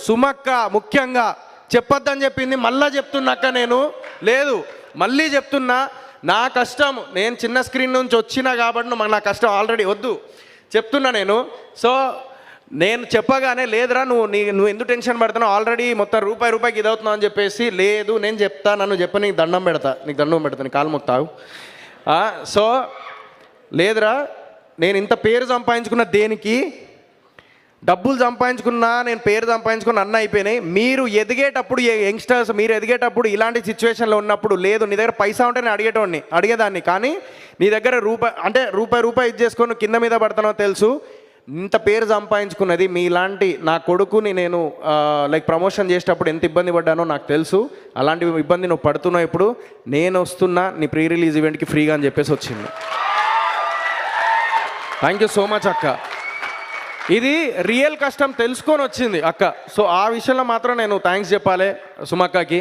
సుమక్క ముఖ్యంగా చెప్పొద్దని చెప్పింది, మళ్ళీ చెప్తున్నాక నేను లేదు, మళ్ళీ చెప్తున్నా, నా కష్టం, నేను చిన్న స్క్రీన్ నుంచి వచ్చినా కాబట్టి నా కష్టం ఆల్రెడీ వద్దు చెప్తున్నా నేను. సో నేను చెప్పగానే లేదురా నువ్వు ఎందుకు టెన్షన్ పడుతున్నావు, ఆల్రెడీ మొత్తం రూపాయికి ఇది అవుతున్నావు అని చెప్పేసి, లేదు నేను చెప్తా, నన్ను చెప్ప, నీకు దండం పెడతా నీ కాలు మొక్తావు. సో లేదురా, నేను ఇంత పేరు సంపాదించుకున్న దేనికి, డబ్బులు సంపాదించుకున్నా, నేను పేరు సంపాదించుకున్న అన్న అయిపోయినాయి. మీరు ఎదిగేటప్పుడు, యంగ్స్టర్స్ మీరు ఎదిగేటప్పుడు ఇలాంటి సిచ్యువేషన్లో ఉన్నప్పుడు, లేదు నీ దగ్గర పైసా ఉంటే నేను అడిగేదాన్ని, కానీ నీ దగ్గర రూపాయి ఇది చేసుకొని కింద మీద పడుతున్నావు తెలుసు. ఇంత పేరు సంపాదించుకున్నది మీలాంటి నా కొడుకుని నేను ప్రమోషన్ చేసేటప్పుడు ఎంత ఇబ్బంది పడ్డానో నాకు తెలుసు. అలాంటి ఇబ్బంది నువ్వు పడుతున్నావు, ఇప్పుడు నేను వస్తున్నా నీ ప్రీ రిలీజ్ ఈవెంట్కి ఫ్రీగా అని చెప్పేసి వచ్చింది. థ్యాంక్ యూ సో మచ్ అక్క, ఇది రియల్ కష్టం తెలుసుకొని వచ్చింది అక్క. సో ఆ విషయంలో మాత్రం నేను థ్యాంక్స్ చెప్పాలి సుమక్కకి.